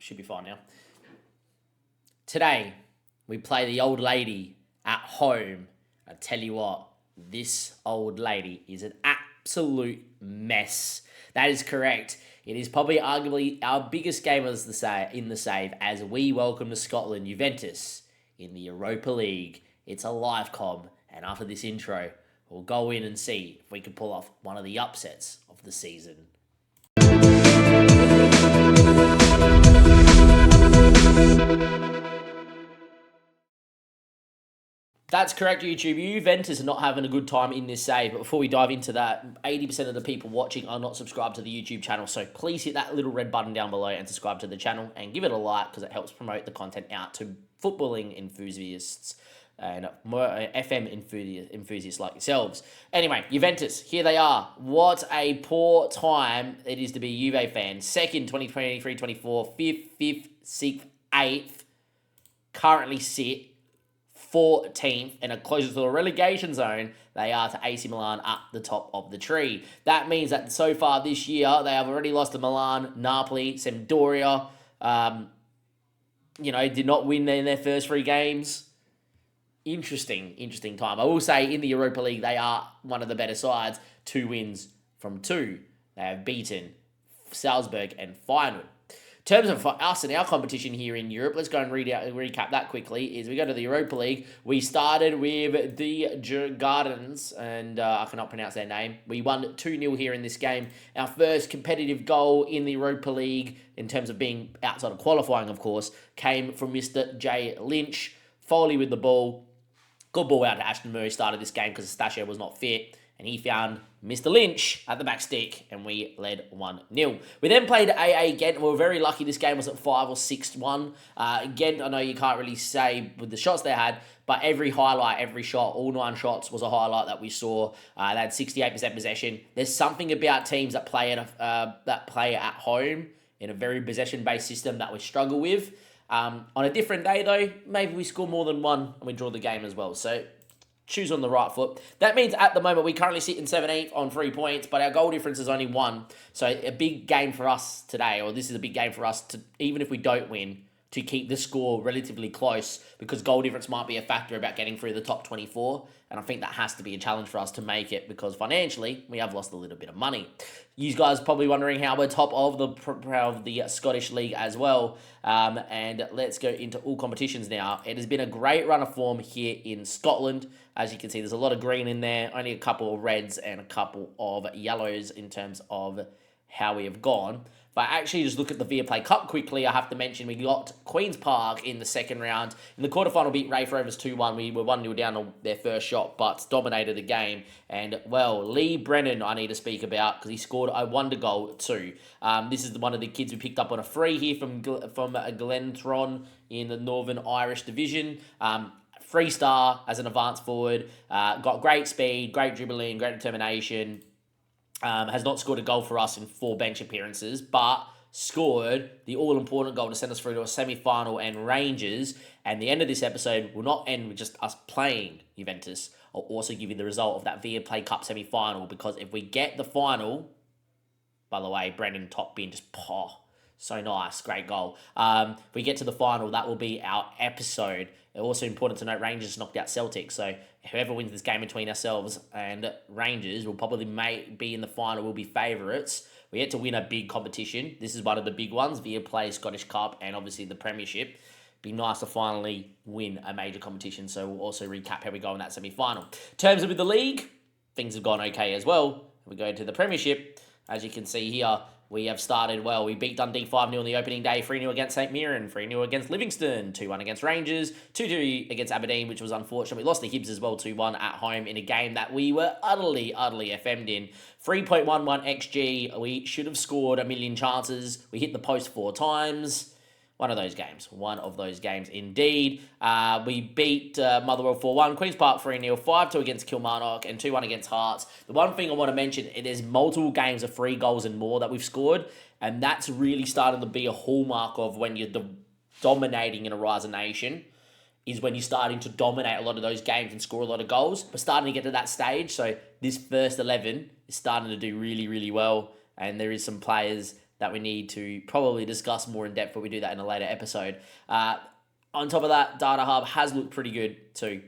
Should be fine now. Today, we play the old lady at home. I tell you what, this old lady is an absolute mess. That is correct. It is probably arguably our biggest game in the save as we welcome to Scotland Juventus in the Europa League. It's a live comm, and after this intro, we'll go in and see if we can pull off one of the upsets of the season. That's correct, YouTube. Juventus are not having a good time in this save. But before we dive into that, 80% of the people watching are not subscribed to the YouTube channel. So please hit that little red button down below and subscribe to the channel. And give it a like because it helps promote the content out to footballing enthusiasts and more FM enthusiasts like yourselves. Anyway, Juventus, here they are. What a poor time it is to be a Juve fan. Second, 2023-24, fifth, sixth, eighth. Currently sit 14th and are closer to the relegation zone they are to AC Milan up the top of the tree. That means that so far this year, they have already lost to Milan, Napoli, Sampdoria. Did not win in their first 3 games. Interesting time. I will say in the Europa League, they are one of the better sides. 2 wins from 2. They have beaten Salzburg and Feyenoord. In terms of us and our competition here in Europe, let's go and recap that quickly. Is we go to the Europa League. We started with the Gardens, and I cannot pronounce their name. We won 2-0 here in this game. Our first competitive goal in the Europa League, in terms of being outside of qualifying, of course, came from Mr. Jay Lynch. Foley with the ball. Good ball out to Ashton Murray. Started this game because Stasio was not fit. And he found Mr. Lynch at the back stick, and we led 1-0. We then played AA Ghent. We were very lucky this game was at 5 or 6-1. Ghent, I know you can't really say with the shots they had, but every highlight, every shot, all 9 shots was a highlight that we saw. They had 68% possession. There's something about teams that play at home in a very possession-based system that we struggle with. On a different day, though, maybe we score more than 1 and we draw the game as well. So choose on the right foot. That means at the moment we currently sit in 17th on 3 points, but our goal difference is only 1. So a big game for us today, or this is a big game for us to, even if we don't win, to keep the score relatively close, because goal difference might be a factor about getting through the top 24. And I think that has to be a challenge for us to make it, because financially we have lost a little bit of money. You guys are probably wondering how we're top of the Scottish League as well. And let's go into all competitions now. It has been a great run of form here in Scotland. As you can see, there's a lot of green in there, only a couple of reds and a couple of yellows in terms of how we have gone. If I actually just look at the Viaplay Cup quickly, I have to mention we got Queen's Park in the second round. In the quarterfinal, beat Rafe Rovers 2-1. We were 1-0 down on their first shot, but dominated the game. And, well, Lee Brennan I need to speak about, because he scored a wonder goal too. This is one of the kids we picked up on a free here from Glentron in the Northern Irish Division. 3-star as an advanced forward. Got great speed, great dribbling, great determination. Has not scored a goal for us in 4 bench appearances, but scored the all-important goal to send us through to a semi-final and Rangers. And the end of this episode will not end with just us playing Juventus. I'll also give you the result of that Viaplay Cup semi-final, because if we get the final, by the way, Brendan top bin just so nice, great goal. If we get to the final, that will be our episode. Also important to note, Rangers knocked out Celtic, so whoever wins this game between ourselves and Rangers will probably be in the final, will be favourites. We had to win a big competition. This is one of the big ones, Viaplay Scottish Cup and obviously the Premiership. Be nice to finally win a major competition, so we'll also recap how we go in that semi-final. In terms of the league, things have gone okay as well. We go to the Premiership. As you can see here, we have started well. We beat Dundee 5-0 on the opening day, 3-0 against St Mirren, 3-0 against Livingston, 2-1 against Rangers, 2-2 against Aberdeen, which was unfortunate. We lost to Hibs as well, 2-1 at home in a game that we were utterly FM'd in. 3.11 XG. We should have scored a million chances. We hit the post 4 times. One of those games indeed. We beat Motherwell 4-1, Queen's Park 3-0, 5-2 against Kilmarnock, and 2-1 against Hearts. The one thing I want to mention, there's multiple games of 3 goals and more that we've scored, and that's really starting to be a hallmark of when you're dominating in a Rising Nation, is when you're starting to dominate a lot of those games and score a lot of goals. We're starting to get to that stage, so this first 11 is starting to do really, really well, and there is some players that we need to probably discuss more in depth, but we do that in a later episode. On top of that, Data Hub has looked pretty good too.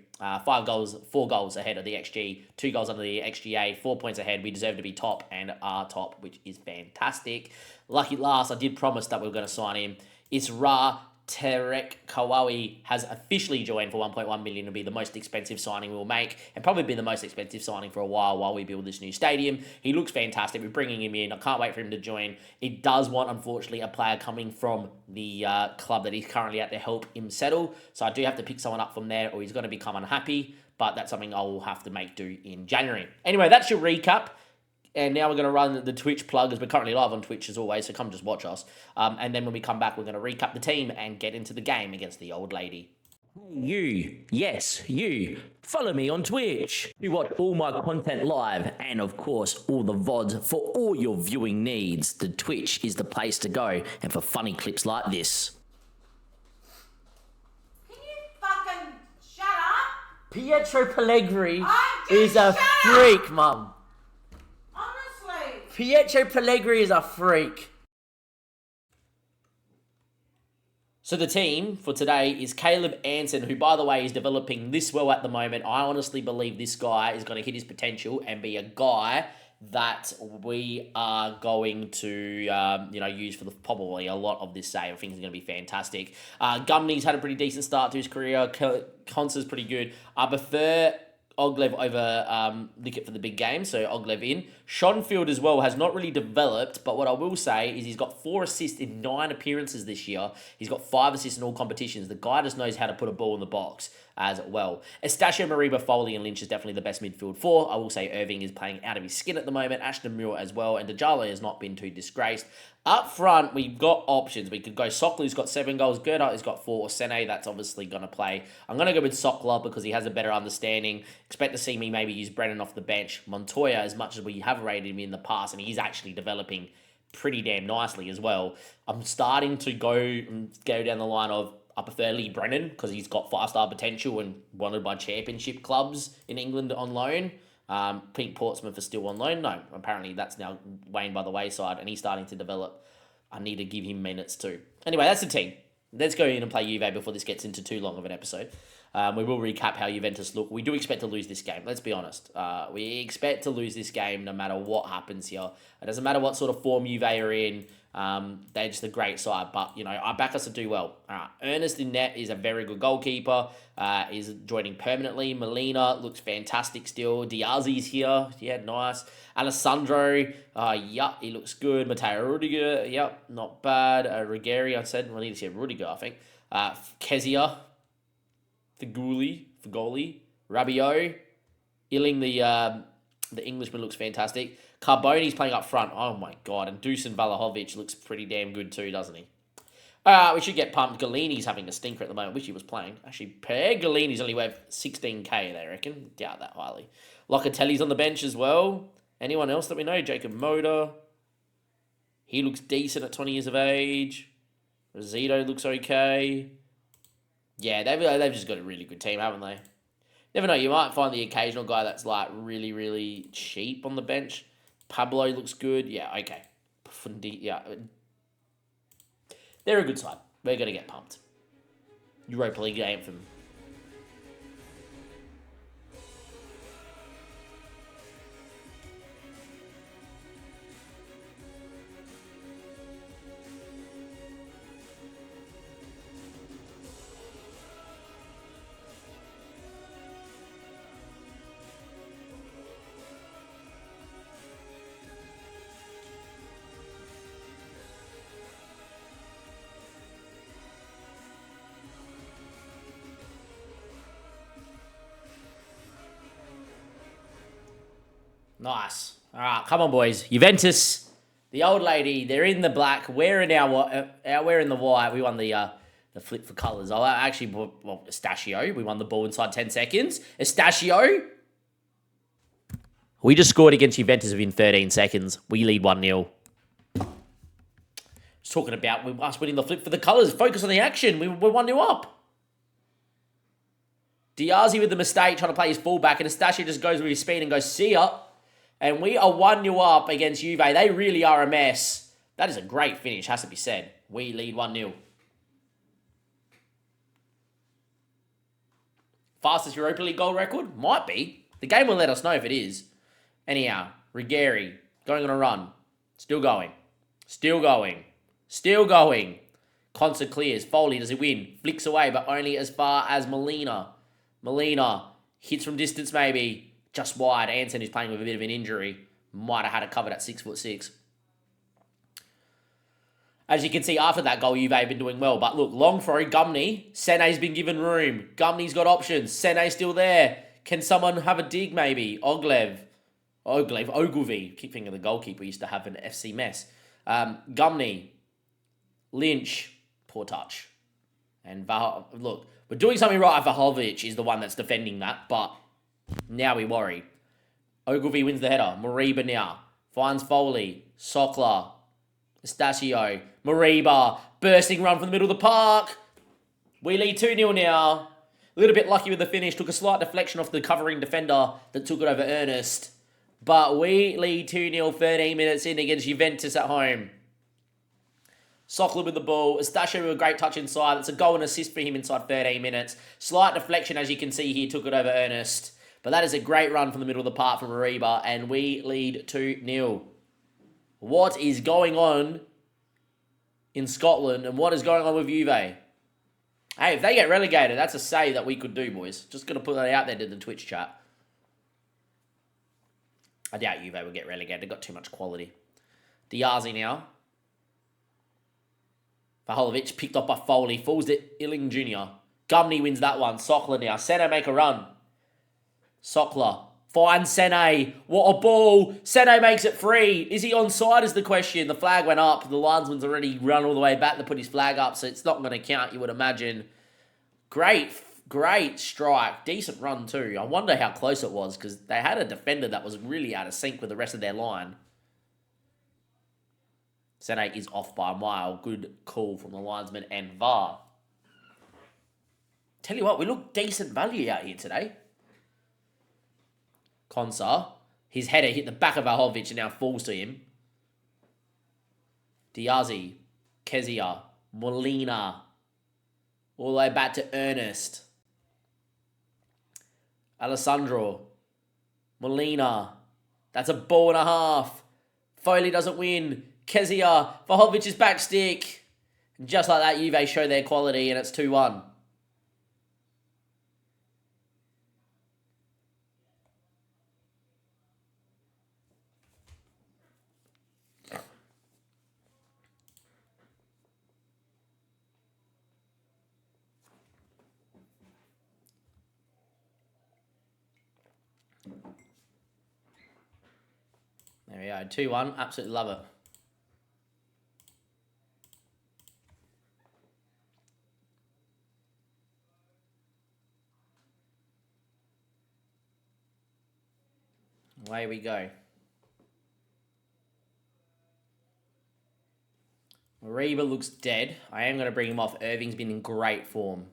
4 goals ahead of the XG, 2 goals under the XGA, 4 points ahead. We deserve to be top and are top, which is fantastic. Lucky last, I did promise that we were going to sign him. Isra Terek Kawaii has officially joined for 1.1 million to be the most expensive signing we'll make, and probably be the most expensive signing for a while we build this new stadium. He looks fantastic. We're bringing him in. I can't wait for him to join. It does want, unfortunately, a player coming from the club that he's currently at to help him settle. So I do have to pick someone up from there, or he's going to become unhappy. But that's something I will have to make do in January. Anyway, that's your recap. And now we're going to run the Twitch plug, as we're currently live on Twitch as always, so come just watch us. And then when we come back, we're going to recap the team and get into the game against the old lady. You, yes, you, follow me on Twitch. You watch all my content live and, of course, all the VODs for all your viewing needs. The Twitch is the place to go, and for funny clips like this. Can you fucking shut up? Pietro Pellegrini is a freak, Mum. Pietro Pellegrini is a freak. So the team for today is Caleb Anson, who, by the way, is developing this well at the moment. I honestly believe this guy is going to hit his potential and be a guy that we are going to, use for probably a lot of this save. I think he's going to be fantastic. Gumney's had a pretty decent start to his career. Concer's pretty good. I prefer Oglev over Lickett for the big game, so Oglev in. Schonfield as well has not really developed, but what I will say is he's got 4 assists in 9 appearances this year. He's got 5 assists in all competitions. The guy just knows how to put a ball in the box as well. Estachio, Mariba, Foley and Lynch is definitely the best midfield 4. I will say Irving is playing out of his skin at the moment. Ashton Muir as well, and Djala has not been too disgraced. Up front, we've got options. We could go Sockler, who's got 7 goals. Gerhardt has got 4. Or Sene, that's obviously going to play. I'm going to go with Sockler because he has a better understanding. Expect to see me maybe use Brennan off the bench. Montoya, as much as we have rated him in the past, and he's actually developing pretty damn nicely as well. I'm starting to go down the line of I prefer Lee Brennan because he's got 5-star potential and wanted by championship clubs in England on loan. Pink Portsmouth is still on loan. No, apparently that's now waned by the wayside and he's starting to develop. I need to give him minutes too. Anyway, that's the team. Let's go in and play Juve before this gets into too long of an episode. We will recap how Juventus look. We do expect to lose this game. Let's be honest. We expect to lose this game no matter what happens here. It doesn't matter what sort of form Juve are in. They're just a great side, but I back us to do well. Ernest in net is a very good goalkeeper. Is joining permanently. Molina looks fantastic still. Diazzi's here. Yeah, nice. Alessandro, he looks good. Matteo Rudiger, not bad. Ruggieri, I need to say Rudiger, I think. Kezia, Figoli, Rabiot, Illing, the Englishman looks fantastic. Carboni's playing up front. Oh my god. And Dusan Vlahovic looks pretty damn good too, doesn't he? We should get pumped. Galini's having a stinker at the moment. Wish he was playing. Actually, Per Galini's only worth 16k, they reckon. Doubt that highly. Locatelli's on the bench as well. Anyone else that we know? Jacob Moda. He looks decent at 20 years of age. Rosito looks okay. Yeah, they've just got a really good team, haven't they? Never know. You might find the occasional guy that's like really, really cheap on the bench. Pablo looks good. Yeah, okay. Yeah. They're a good side. We're going to get pumped. Europa League anthem. Nice. All right, come on, boys. Juventus, the old lady, they're in the black. We're in we're in the white. We won the flip for colours. Estachio. We won the ball inside 10 seconds. Estachio. We just scored against Juventus within 13 seconds. We lead 1-0. Just talking about us winning the flip for the colours. Focus on the action. We're 1-0 up. Diazzi with the mistake, trying to play his fullback, and Estachio just goes with his speed and goes, see ya. And we are 1-0 up against Juve. They really are a mess. That is a great finish, has to be said. We lead 1-0. Fastest Europa League goal record? Might be. The game will let us know if it is. Anyhow, Ruggieri going on a run. Still going. Still going. Still going. Concert clears. Foley, does it win? Flicks away, but only as far as Molina. Molina hits from distance maybe. Just wide. Anson is playing with a bit of an injury. Might have had it covered at 6'6". As you can see, after that goal, Juve have been doing well. But look, long throw, Gumney. Sene's been given room. Gumney's got options. Sene's still there. Can someone have a dig, maybe? Ogilvy. Keep thinking of the goalkeeper used to have an FC mess. Gumney. Lynch. Poor touch. And look, we're doing something right. Vahovic is the one that's defending that. But now we worry. Ogilvy wins the header. Mariba now. Finds Foley. Sokler. Estacio, Mariba, bursting run from the middle of the park. We lead 2-0 now. A little bit lucky with the finish. Took a slight deflection off the covering defender that took it over Ernest. But we lead 2-0 13 minutes in against Juventus at home. Sokler with the ball. Estacio with a great touch inside. It's a goal and assist for him inside 13 minutes. Slight deflection, as you can see here, took it over Ernest. But that is a great run from the middle of the park from Mariba. And we lead 2-0. What is going on in Scotland and what is going on with Juve? Hey, if they get relegated, that's a save that we could do, boys. Just going to put that out there to the Twitch chat. I doubt Juve will get relegated. They've got too much quality. Diazi now. Vaholovic picked up by Foley. Falls to Illing Jr. Gumney wins that one. Sokler now. Sene make a run. Sokler. Finds Sene. What a ball. Sene makes it free. Is he onside is the question. The flag went up. The linesman's already run all the way back to put his flag up, so it's not going to count, you would imagine. Great strike. Decent run too. I wonder how close it was because they had a defender that was really out of sync with the rest of their line. Sene is off by a mile. Good call from the linesman and VAR. Tell you what, we look decent value out here today. Konsa, his header hit the back of Vahovic and now falls to him. Diazi, Kezia, Molina, all the way back to Ernest. Alessandro, Molina, that's a ball and a half. Foley doesn't win. Kezia, Vahovic's back stick. And just like that, Juve show their quality and it's 2-1. There we go, 2-1. Absolutely love it. Away we go. Mariba looks dead. I am going to bring him off. Irving's been in great form.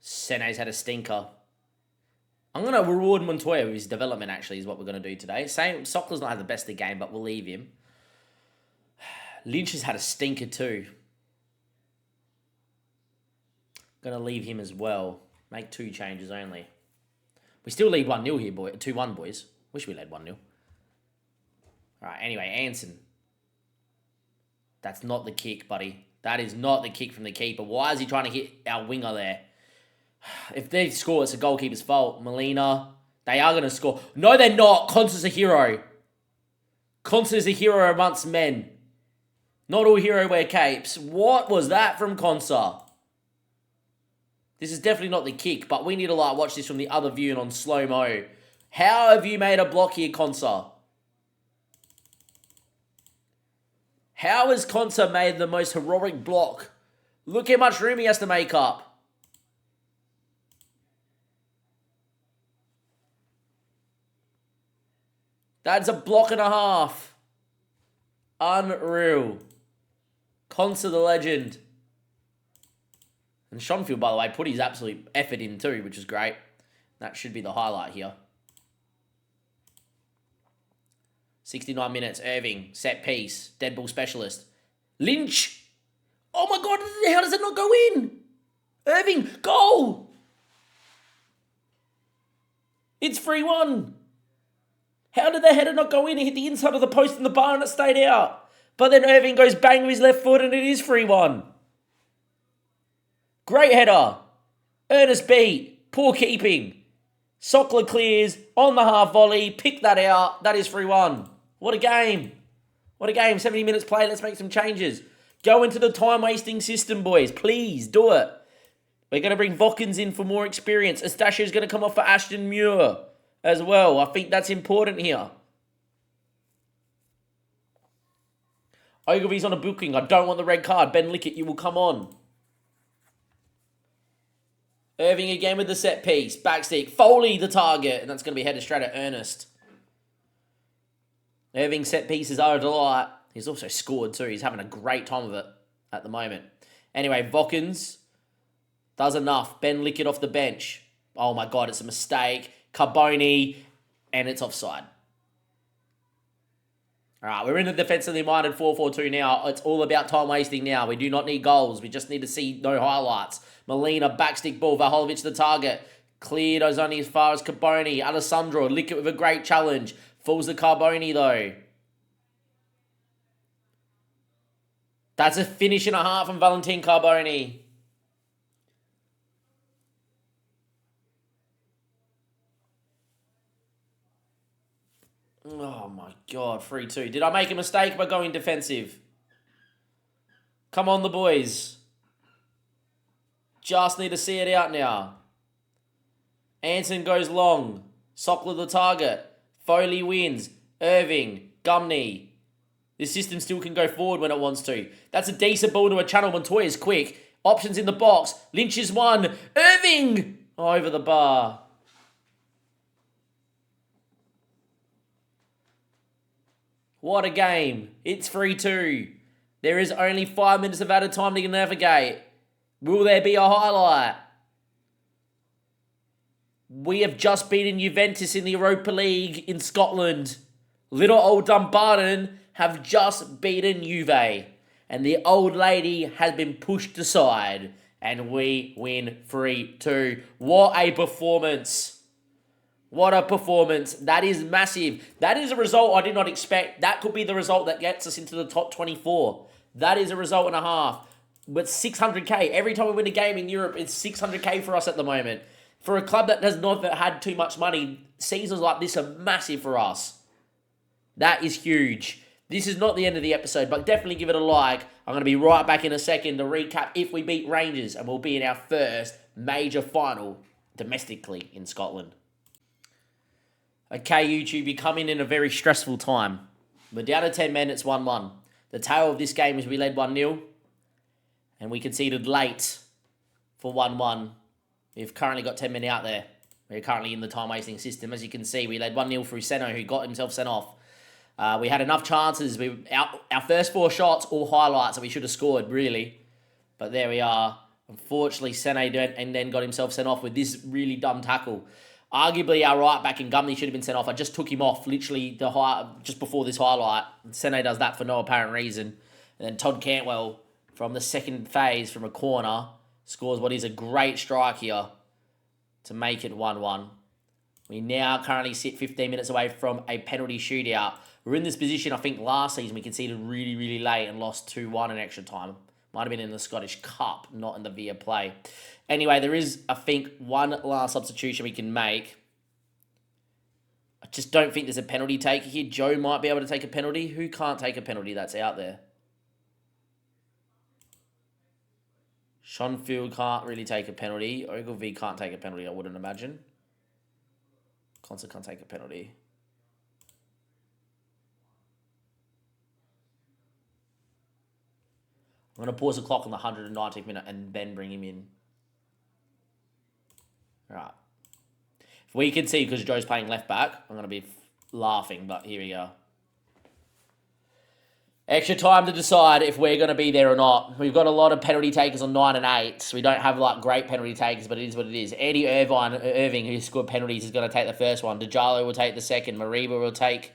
Sene's had a stinker. I'm going to reward Montoya with his development, actually, is what we're going to do today. Sokler's not had the best of the game, but we'll leave him. Lynch has had a stinker too. Going to leave him as well. Make 2 changes only. We still lead 1-0 here, 2-1, boys. Wish we led 1-0. All right, anyway, Anson. That's not the kick, buddy. That is not the kick from the keeper. Why is he trying to hit our winger there? If they score, it's a goalkeeper's fault. Molina, they are going to score. No, they're not. Consa's a hero. Consa's a hero amongst men. Not all hero wear capes. What was that from Konsa? This is definitely not the kick, but we need to watch this from the other view and on slow-mo. How have you made a block here, Konsa? How has Konsa made the most heroic block? Look how much room he has to make up. That's a block and a half. Unreal. Konsa the legend. And Schonfield, by the way, put his absolute effort in too, which is great. That should be the highlight here. 69 minutes. Irving, set piece, dead ball specialist. Lynch. Oh my God, how does it not go in? Irving, goal. It's 3-1. How did the header not go in? It hit the inside of the post in the bar and it stayed out. But then Irving goes bang with his left foot and it is 3-1. Great header. Ernest beat. Poor keeping. Sockler clears on the half volley. Pick that out. That is 3-1. What a game. What a game. 70 minutes play. Let's make some changes. Go into the time-wasting system, boys. Please do it. We're going to bring Vokins in for more experience. Eustachio's going to come off for Ashton Muir as well. I think that's important here. Ogilvy's on a booking. I don't want the red card. Ben Lickett, you will come on. Irving again with the set piece. Backstick. Foley the target. And that's going to be headed straight at Ernest. Irving set pieces are a delight. He's also scored too. He's having a great time of it at the moment. Anyway, Vokins does enough. Ben Lickett off the bench. Oh my God, it's a mistake. Carboni. And it's offside. All right, we're in the defensively minded 4-4-2 now. It's all about time wasting now. We do not need goals. We just need to see no highlights. Molina, backstick ball. Vlahovic the target. Cleared only as far as Carboni. Alessandro, Lickett with a great challenge. Falls to Carboni though. That's a finish and a half from Valentin Carboni. Oh my God, 3-2. Did I make a mistake by going defensive? Come on, the boys. Just need to see it out now. Anson goes long. Sockler the target. Foley wins. Irving. Gumney. This system still can go forward when it wants to. That's a decent ball to a channel. Montoya's quick. Options in the box. Lynch is one. Irving! Over the bar. What a game. It's 3-2. There is only 5 minutes of added time to navigate. Will there be a highlight? We have just beaten Juventus in the Europa League in Scotland. Little old Dumbarton have just beaten Juve. And the old lady has been pushed aside. And we win 3-2. What a performance. What a performance. That is massive. That is a result I did not expect. That could be the result that gets us into the top 24. That is a result and a half. But 600k. Every time we win a game in Europe, it's 600k for us at the moment. For a club that has not had too much money, seasons like this are massive for us. That is huge. This is not the end of the episode, but definitely give it a like. I'm going to be right back in a second to recap if we beat Rangers, and we'll be in our first major final domestically in Scotland. Okay, YouTube, you're coming in a very stressful time. We're down to 10 men, it's 1-1. The tale of this game is we led 1-0, and we conceded late for 1-1. We've currently got 10 men out there. We're currently in the time-wasting system. As you can see, we led 1-0 through Seno, who got himself sent off. We had enough chances. Our first 4 shots, all highlights that we should have scored, really. But there we are. Unfortunately, Sene and then got himself sent off with this really dumb tackle. Arguably, our right back in Gumney should have been sent off. I just took him off literally just before this highlight. Sene does that for no apparent reason. And then Todd Cantwell, from the second phase, from a corner, scores what is a great strike here to make it 1-1. We now currently sit 15 minutes away from a penalty shootout. We're in this position, I think last season we conceded really, really late and lost 2-1 in extra time. Might have been in the Scottish Cup, not in the Via Play. Anyway, there is, I think, one last substitution we can make. I just don't think there's a penalty taker here. Joe might be able to take a penalty. Who can't take a penalty that's out there? Schonfield can't really take a penalty. Ogilvy can't take a penalty, I wouldn't imagine. Concert can't take a penalty. I'm going to pause the clock on the 190th minute and then bring him in. All right. If we can see, because Joe's playing left back, I'm going to be laughing, but here we go. Extra time to decide if we're going to be there or not. We've got a lot of penalty takers on 9 and 8. So we don't have like great penalty takers, but it is what it is. Andy Irving, who scored penalties, is going to take the first one. Dejalo will take the second. Mariba will take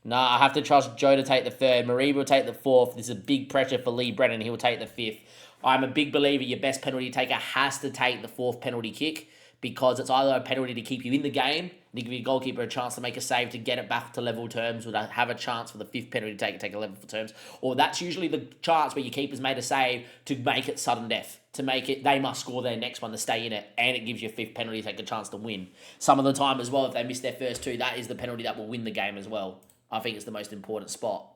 Nah, I have to trust Joe to take the third. Mariba will take the fourth. This is a big pressure for Lee Brennan. He will take the fifth. I'm a big believer your best penalty taker has to take the fourth penalty kick because it's either a penalty to keep you in the game and to give your goalkeeper a chance to make a save to get it back to level terms or to have a chance for the fifth penalty to take a level for terms. Or that's usually the chance where your keeper's made a save to make it sudden death. To make it, they must score their next one to stay in it, and it gives you a fifth penalty to take a chance to win. Some of the time as well, if they miss their first two, that is the penalty that will win the game as well. I think it's the most important spot.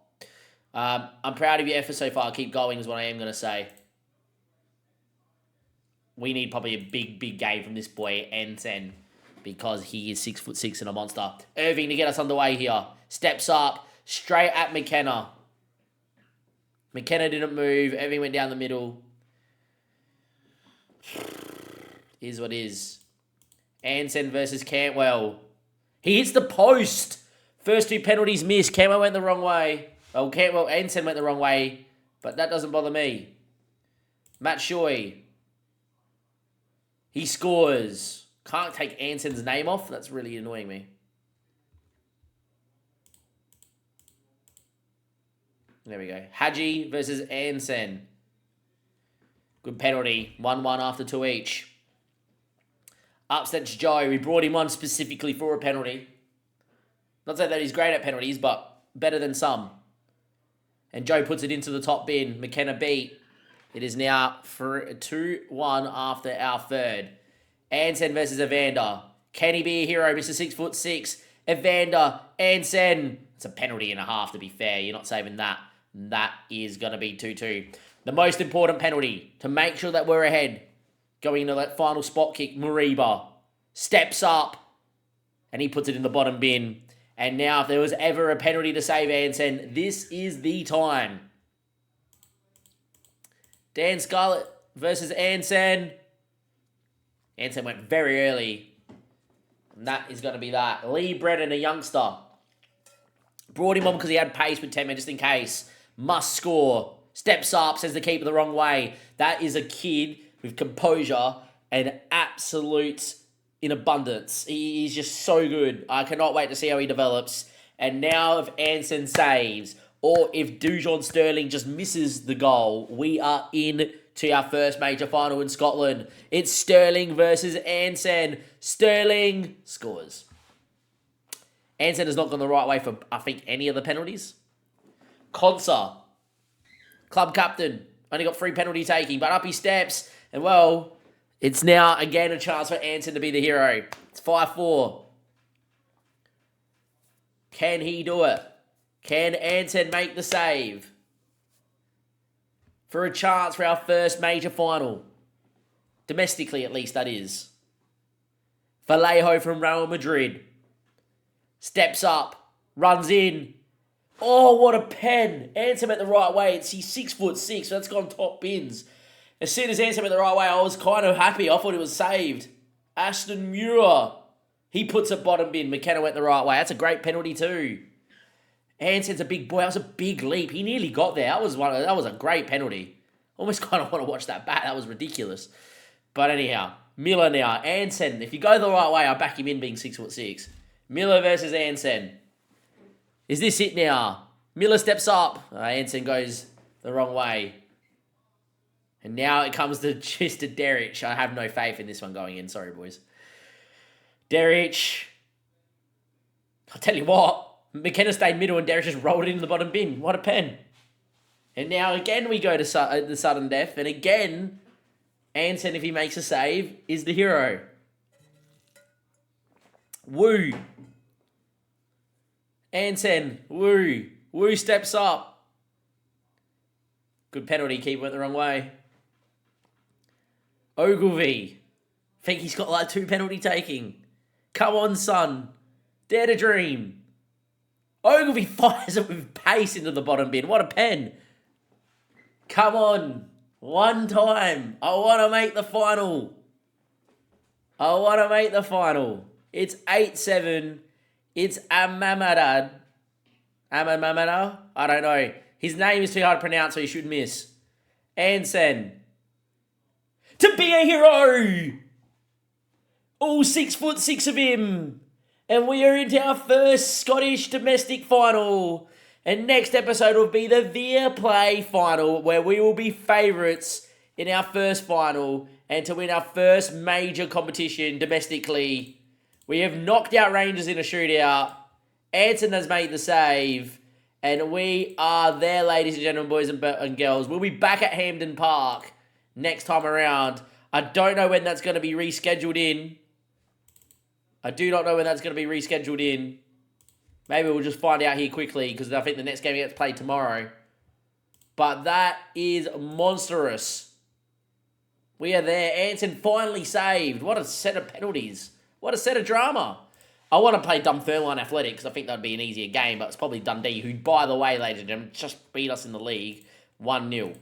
I'm proud of your effort so far. Keep going is what I am going to say. We need probably a big, big game from this boy, Ensen, because he is 6'6" and a monster. Irving to get us underway here. Steps up, straight at McKenna. McKenna didn't move. Irving went down the middle. Is what is. Anson versus Cantwell. He hits the post. First two penalties missed. Cantwell went the wrong way. Well, Anson went the wrong way, but that doesn't bother me. Matt Shoy. He scores. Can't take Anson's name off. That's really annoying me. There we go. Hadji versus Anson. Good penalty. 1-1 after two each. Upsets Joe. We brought him on specifically for a penalty. Not saying that he's great at penalties, but better than some. And Joe puts it into the top bin. McKenna beat. It is now 2-1 after our third. Anson versus Evander. Can he be a hero, Mr. 6'6"? Evander, Anson. It's a penalty and a half, to be fair. You're not saving that. That is going to be 2-2. The most important penalty to make sure that we're ahead. Going into that final spot kick, Mariba steps up and he puts it in the bottom bin. And now if there was ever a penalty to save Anson, this is the time. Dan Scarlett versus Anson. Anson went very early. And that is going to be that. Lee Brennan, a youngster. Brought him on because he had pace with 10 men just in case. Must score. Steps up, sends the keeper the wrong way. That is a kid with composure and absolute in abundance. He's just so good. I cannot wait to see how he develops. And now if Anson saves, or if Dujon Sterling just misses the goal, we are in to our first major final in Scotland. It's Sterling versus Anson. Sterling scores. Anson has not gone the right way for, I think, any of the penalties. Conser, club captain, only got 3 penalty taking, but up he steps. And, well, it's now, again, a chance for Anson to be the hero. It's 5-4. Can he do it? Can Anson make the save? For a chance for our first major final. Domestically, at least, that is. Vallejo from Real Madrid. Steps up. Runs in. Oh, what a pen. Anson went the right way. He's 6'6", so that's gone top bins. As soon as Anson went the right way, I was kind of happy. I thought it was saved. Ashton Muir. He puts a bottom bin. McKenna went the right way. That's a great penalty too. Anson's a big boy. That was a big leap. He nearly got there. That was a great penalty. Almost kind of want to watch that back. That was ridiculous. But anyhow, Miller now. Anson, if you go the right way, I back him in being 6'6". Miller versus Anson. Is this it now? Miller steps up. Anson goes the wrong way. And now it comes to just to Derrich. I have no faith in this one going in. Sorry, boys. Derrich. I'll tell you what. McKenna stayed middle and Derrich just rolled it into the bottom bin. What a pen. And now again we go to the sudden death. And again, Anson, if he makes a save, is the hero. Woo. Anson. Woo. Woo steps up. Good penalty. Keeper went the wrong way. Ogilvy. Think he's got like 2 penalty taking. Come on, son. Dare to dream. Ogilvy fires it with pace into the bottom bin. What a pen. Come on. One time. I want to make the final. I want to make the final. It's 8-7. It's Amamadad. Amamamada? I don't know. His name is too hard to pronounce, so he should miss. Anson. To be a hero! All 6'6" of him. And we are into our first Scottish domestic final. And next episode will be the Viaplay final, where we will be favourites in our first final and to win our first major competition domestically. We have knocked out Rangers in a shootout. Anson has made the save. And we are there, ladies and gentlemen, boys and girls. We'll be back at Hampden Park next time around. I don't know when that's going to be rescheduled in. Maybe we'll just find out here quickly, because I think the next game gets played tomorrow. But that is monstrous. We are there. Anson finally saved. What a set of penalties. What a set of drama. I want to play Dumbarton Athletic because I think that would be an easier game, but it's probably Dundee, who, by the way, ladies and gentlemen, just beat us in the league 1-0.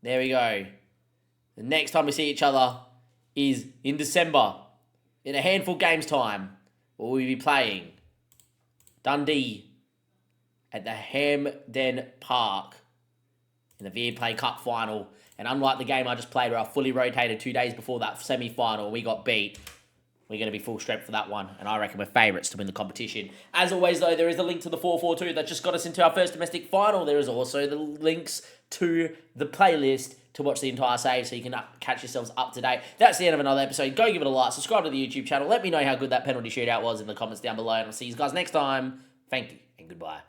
There we go. The next time we see each other is in December, in a handful of games' time, where we'll be playing Dundee at the Hampden Park in the Viaplay Cup final. And unlike the game I just played, where I fully rotated 2 days before that semi-final, we got beat. We're going to be full strength for that one, and I reckon we're favourites to win the competition. As always, though, there is a link to the 4-4-2 that just got us into our first domestic final. There is also the links to the playlist to watch the entire save, so you can catch yourselves up to date. That's the end of another episode. Go give it a like, subscribe to the YouTube channel. Let me know how good that penalty shootout was in the comments down below, and I'll see you guys next time. Thank you, and goodbye.